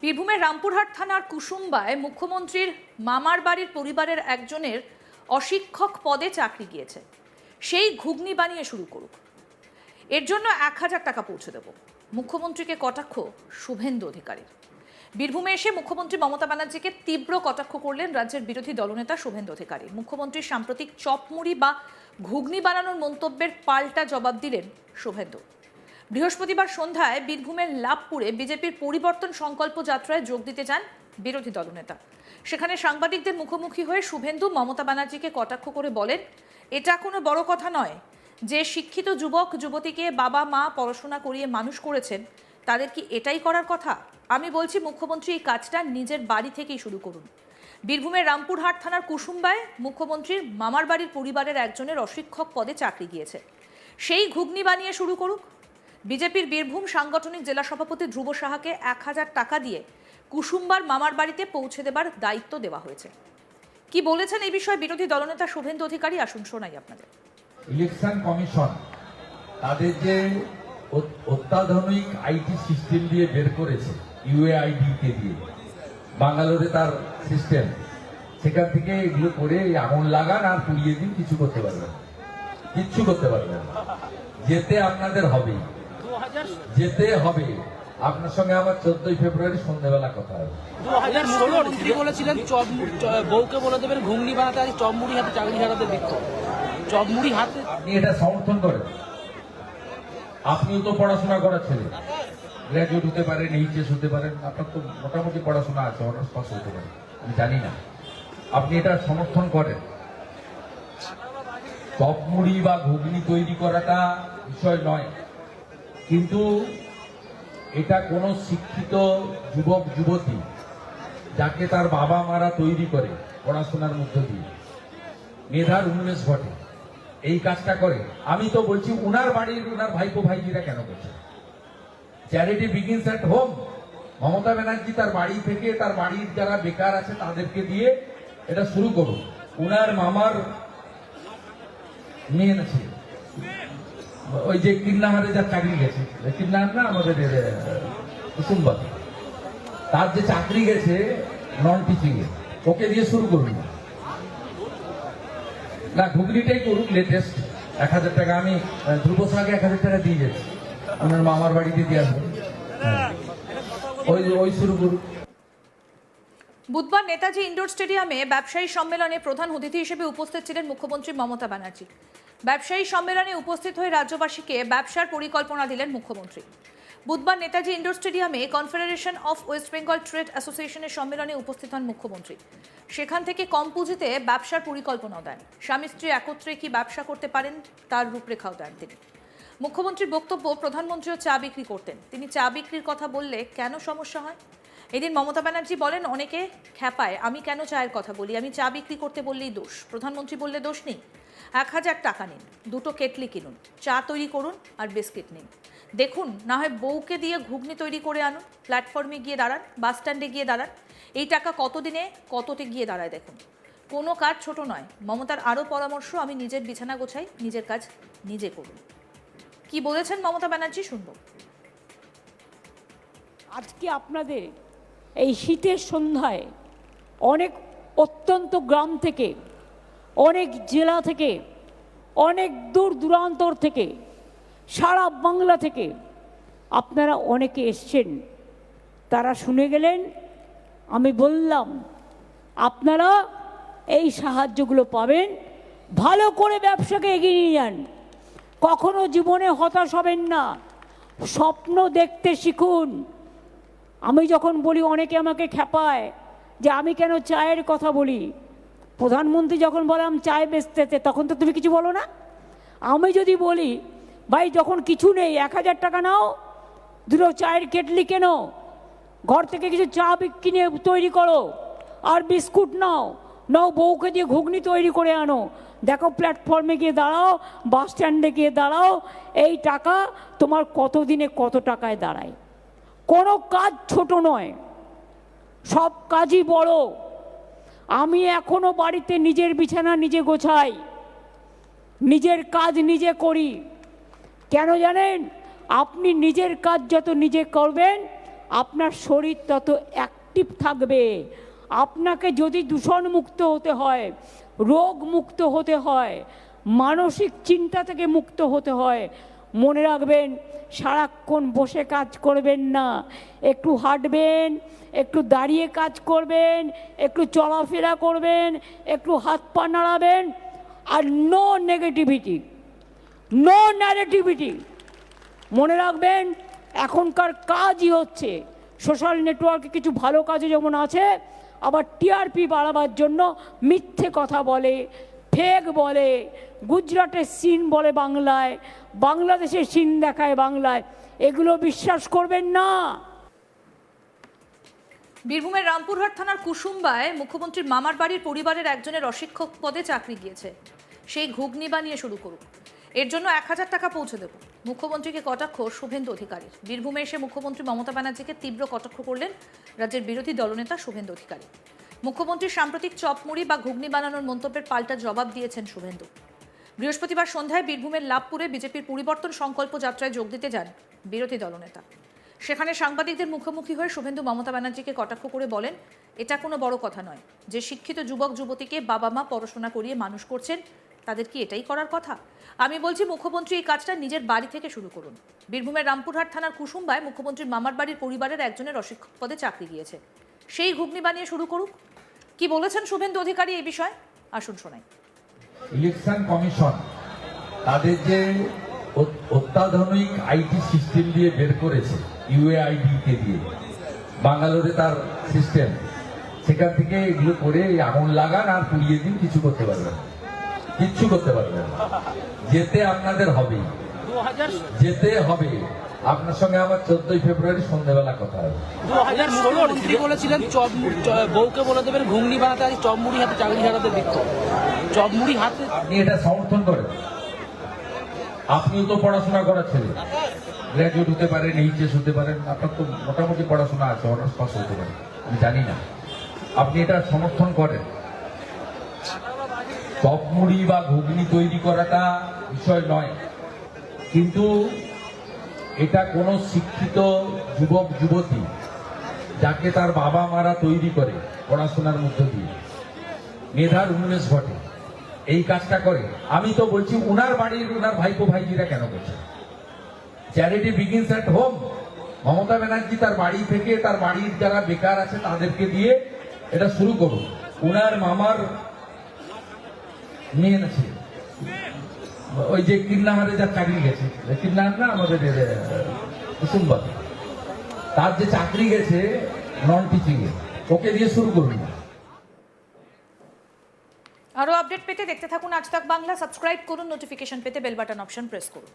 বীরভূমের রামপুরহাট থানার কুসুম্বায় মুখ্যমন্ত্রীর মামার বাড়ির পরিবারের একজনের অশিক্ষক পদে চাকরি গিয়েছে। সেই ঘুগনি বানিয়ে শুরু করুক, এর জন্য 1000 টাকা পৌঁছে দেব, মুখ্যমন্ত্রীকে কটাক্ষ শুভেন্দু অধিকারীর। বীরভূমে এসে মুখ্যমন্ত্রী মমতা ব্যানার্জিকে তীব্র কটাক্ষ করলেন রাজ্যের বিরোধী দলনেতা শুভেন্দু অধিকারী। মুখ্যমন্ত্রীর সাম্প্রতিক চপমুড়ি বা ঘুগনি বানানোর মন্তব্যের পাল্টা জবাব দিলেন শুভেন্দু। বৃহস্পতিবার সন্ধ্যায় বীরভূমের লাভপুরে বিজেপির পরিবর্তন সংকল্প যাত্রায় যোগ দিতে চান বিরোধী দলনেতা। সেখানে সাংবাদিকদের মুখোমুখি হয়ে শুভেন্দু মমতা ব্যানার্জিকে কটাক্ষ করে বলেন, এটা কোনো বড় কথা নয় যে শিক্ষিত যুবক যুবতীকে বাবা মা পড়াশোনা করিয়ে মানুষ করেছেন, তাদের কি এটাই করার কথা? আমি বলছি মুখ্যমন্ত্রী এই কাজটা নিজের বাড়ি থেকেই শুরু করুন। বীরভূমের রামপুরহাট থানার কুসুম্বায় মুখ্যমন্ত্রীর মামার বাড়ির পরিবারের একজনের অশিক্ষক পদে চাকরি গিয়েছে, সেই ঘুগনি বানিয়ে শুরু করুক। বিজেপির বীরভূম সাংগঠনিক জেলা সভাপতি ধ্রুব সাহাকে 1000 টাকা দিয়ে কুসুম্বার মামার বাড়িতে পৌঁছে দেবার দায়িত্ব দেওয়া হয়েছে। কি বলেছেন এই বিষয়ে বিরোধী দলনেতা শুভেন্দু অধিকারী, আসুন শোনাই আপনাদের। ইলেকশন কমিশন তাদের যে অত্যাধুনিক আইটি সিস্টেম দিয়ে বের করেছে, ইউএআইডি কে দিয়ে, বাঙ্গালোরে তার সিস্টেম, সেখান থেকে এগুলো করে আগুন লাগান আর পুড়িয়ে দিন, কিছু করতে পারবেন, কিচ্ছু করতে পারবেন। যেতে আপনাদের হবে, যেতে হবে। আপনার সঙ্গে আমার 14ই ফেব্রুয়ারি সন্ধ্যাবেলা কথা হবে। 2016 মন্ত্রী বলেছিলেন বউকে বলে দেবেন ঘুগনি বানাতে, আজ চপমুড়ি হাতে চাকরি হারাতে বিক্ষোভ। চপমুড়ি হাতে আপনি এটা সমর্থন করেন? আপনিও তো পড়াশোনা করার ছেলে, গ্র্যাজুয়েট হতে পারেন, এইচএস হতে পারেন, আপনার তো মোটামুটি পড়াশোনা আছে, অনার্স পাস হতে পারে, আমি জানি না। আপনি এটা সমর্থন করেন? চপমুড়ি বা ঘুগনি তৈরি করাটা বিষয় নয়, কিন্তু এটা কোনো শিক্ষিত যুবক যুবতী যাকে তার বাবা মারা তৈরি করে পড়াশোনার মধ্য দিয়ে, মেধার উন্মেষ ঘটে, এই কাজটা করে। আমি তো বলছি উনার বাড়ির উনার ভাইপো ভাইজিরা কেন করছে? Charity begins at home. Mamata Banerjee তার বাড়ি থেকে, তার বাড়ির যারা বেকার আছে তাদেরকে দিয়ে এটা শুরু করুন। উনার মামার মেয়ে আছে, ওই যে কিন্নাহারে যার চাকরি গেছে, কিন্নাহার না আমাদের কুসুম্বা, তার যে চাকরি গেছে নন টিচিং এ, ওকে দিয়ে শুরু করুন না, ঘুগনিটাই করুক লেটেস্ট। 1000 টাকা আমি ধ্রুব সাহাকে 1000 টাকা দিয়ে যাচ্ছি, ওনার মামার বাড়িতে দিয়ে আসবো, ওই শুরু করুক। বুধবার নেতাজি ইন্ডোর স্টেডিয়ামে ব্যবসায়ী সম্মেলনে প্রধান অতিথি হিসেবে উপস্থিত ছিলেন মুখ্যমন্ত্রী মমতা ব্যানার্জি। ব্যবসায়ী সম্মেলনে উপস্থিত হয়ে রাজ্যবাসীকে ব্যবসার পরিকল্পনা দিলেন মুখ্যমন্ত্রী। বুধবার নেতাজি ইন্ডোর স্টেডিয়ামে confederation of West Bengal trade অ্যাসোসিয়েশনের সম্মেলনে উপস্থিত হন মুখ্যমন্ত্রী। সেখান থেকে কম পুঁজিতে ব্যবসার পরিকল্পনাও দেন। স্বামী স্ত্রী একত্রে কি ব্যবসা করতে পারেন তার রূপরেখাও দেন তিনি। মুখ্যমন্ত্রীর বক্তব্য, প্রধানমন্ত্রীও চা বিক্রি করতেন, তিনি চা বিক্রির কথা বললে কেন সমস্যা হয়? এদিন মমতা ব্যানার্জি বলেন, অনেকে খ্যাপায় আমি কেন চায়ের কথা বলি, আমি চা বিক্রি করতে বললেই দোষ। প্রধানমন্ত্রী বললে দোষ নেই, 1000 টাকা নিন, 2টো কেটলি কিনুন, চা তৈরি করুন আর বিস্কিট নিন, দেখুন না হয় বউকে দিয়ে ঘুগনি তৈরি করে আনুন, প্ল্যাটফর্মে গিয়ে দাঁড়ান, বাস স্ট্যান্ডে গিয়ে দাঁড়ান, এই টাকা কতদিনে কততে গিয়ে দাঁড়ায় দেখুন। কোনো কাজ ছোট নয়। মমতার আরও পরামর্শ, আমি নিজের বিছানা গোছাই, নিজের কাজ নিজে করুন। কি বলেছেন মমতা ব্যানার্জি শুনব। আজকে আপনাদের এই শীতের সন্ধ্যায় অনেক অত্যন্ত গ্রাম থেকে, অনেক জেলা থেকে, অনেক দূর দূরান্তর থেকে, সারা বাংলা থেকে আপনারা অনেকে এসছেন। তারা শুনে গেলেন, আমি বললাম আপনারা এই সাহায্যগুলো পাবেন, ভালো করে ব্যবসাকে এগিয়ে নিয়ে যান, কখনো জীবনে হতাশ হবেন না, স্বপ্ন দেখতে শিখুন। আমি যখন বলি, অনেকে আমাকে খেপায় যে আমি কেন চায়ের কথা বলি। প্রধানমন্ত্রী যখন বললাম চায় বেচতেতে, তখন তো তুমি কিছু বলো না। আমি যদি বলি, ভাই যখন কিছু নেই 1000 টাকা নাও, 2টো চায়ের কেটলি কেন, ঘর থেকে কিছু চা কিনে তৈরি করো, আর বিস্কুট নাও, বউকে দিয়ে ঘুগনি তৈরি করে আনো, দেখো প্ল্যাটফর্মে গিয়ে দাঁড়াও, বাস স্ট্যান্ডে গিয়ে দাঁড়াও, এই টাকা তোমার কত দিনে কত টাকায় দাঁড়ায়। কোনো কাজ ছোট নয়, সব কাজই বড়। আমি এখনো বাড়িতে নিজের বিছানা নিজে গোছাই, নিজের কাজ নিজে করি। কেন জানেন? আপনি নিজের কাজ যত নিজে করবেন, আপনার শরীর তত অ্যাক্টিভ থাকবে। আপনাকে যদি দূষণমুক্ত হতে হয়, রোগ মুক্ত হতে হয়, মানসিক চিন্তা থেকে মুক্ত হতে হয়, মনে রাখবেন সারাক্ষণ বসে কাজ করবেন না, একটু হাঁটবেন, একটু দাঁড়িয়ে কাজ করবেন, একটু চলাফেরা করবেন, একটু হাত পা নাড়াবেন। আর নো নেগেটিভিটি, নো ন্যারেটিভিটি। মনে রাখবেন এখনকার কাজই হচ্ছে সোশ্যাল নেটওয়ার্কে কিছু ভালো কাজও যেমন আছে, আবার টিআরপি বাড়াবার জন্য মিথ্যে কথা বলে, ফেক বলে, গুজরাটের সিন বলে বাংলায়, বাংলাদেশের সিন দেখায় বাংলায়। এগুলো বিশ্বাস করবেন না। বীরভূমের রামপুরহাট থানার কুসুম্বায় মুখ্যমন্ত্রীর মামার বাড়ির পরিবারের একজনের অশিক্ষক পদে চাকরি গিয়েছে। সেই ঘুগনি বানিয়ে শুরু করুক, এর জন্য 1000 টাকা পৌঁছে দেব। মুখ্যমন্ত্রীকে কটাক্ষ শুভেন্দু অধিকারীর। বীরভূমে এসে মুখ্যমন্ত্রী মমতা ব্যানার্জিকে তীব্র কটাক্ষ করলেন রাজ্যের বিরোধী দলনেতা শুভেন্দু অধিকারী। মুখ্যমন্ত্রীর সাম্প্রতিক চপমুড়ি বা ঘুগনি বানানোর মন্তব্যের পাল্টা জবাব দিয়েছেন শুভেন্দু। বৃহস্পতিবার সন্ধ্যায় বীরভূমের লাভপুরে বিজেপির পরিবর্তন সংকল্প যাত্রায় যোগ দিতে যান বিরোধী দলনেতা। সেখানে সাংবাদিকদের মুখোমুখি হয়ে শুভেন্দু মমতা ব্যানার্জিকে কটাক্ষ করে বলেন, এটা কোনো বড় কথা নয় যে শিক্ষিত যুবক যুবতীকে বাবা মা পড়াশোনা করিয়ে মানুষ করছেন, তাদের কি এটাই করার কথা? আমি বলছি মুখ্যমন্ত্রী এই কাজটা নিজের বাড়ি থেকে শুরু করুন। বীরভূমের রামপুরহাট থানার কুসুম্বায় মুখ্যমন্ত্রীর মামার বাড়ির পরিবারের একজনের অশিক্ষক পদে চাকরি গিয়েছে। সেই ঘুগনি বানিয়ে শুরু করুক। কি বলেছেন শুভেন্দু অধিকারী এই বিষয়ে আসুন শোনাই। ইলেকশন কমিশন তাদের যে অত্যাধুনিক আইটি সিস্টেম দিয়ে বের করেছে, ইউএআইডি কে দিয়ে, বাঙ্গালোরে তার সিস্টেম, সেখান থেকে এগুলো করে আগুন লাগান আর পুড়িয়ে দিন, কিছু করতে পারবেন, কিচ্ছু করতে পারবেন। যেতে আপনাদের হবে, যেতে হবে। আপনার সঙ্গে আমার 14ই ফেব্রুয়ারি সন্ধ্যাবেলা কথা হবে। 2016 মন্ত্রী বলেছিলেন বউকে বলে দেবেন ঘুগনি বানাতে, আজ চপমুড়ি হাতে চাকরি হারাতে বিক্ষোভ। চপমুড়ি হাতে আপনি এটা সমর্থন করেন? আপনিও তো পড়াশোনা করা ছেলে, গ্র্যাজুয়েট হতে পারেন, এইচএস হতে পারেন, আপনার তো মোটামুটি পড়াশোনা আছে, অনার্স পাস হতে পারে, আমি জানি না। আপনি এটা সমর্থন করেন? চপমুড়ি বা ঘুগনি তৈরি করাটা বিষয় নয়, কিন্তু এটা কোনো শিক্ষিত যুবক যুবতী যাকে তার বাবা মারা তৈরি করে পড়াশোনার মধ্য দিয়ে, মেধার উন্মেষ ঘটে, এই কাজটা করে। আমি তো বলছি উনার বাড়ির উনার ভাইপো ভাইজিরা কেন করছে? Charity begins at home. Mamata Banerjee তার বাড়ি থেকে, তার বাড়ির যারা বেকার আছে তাদেরকে দিয়ে এটা শুরু করুন। উনার মামার মেয়ে আছে, ওই যে কিন্নাহারে যার চাকরি গেছে, কিন্নাহার না আমাদের কুসুম্বা, তার যে চাকরি গেছে নন টিচিং এ, ওকে দিয়ে শুরু করুন। আরো আপডেট পেতে দেখতে থাকুন আজ তাক বাংলা। সাবস্ক্রাইব করুন, নোটিফিকেশন পেতে বেল বাটন অপশন প্রেস করুন।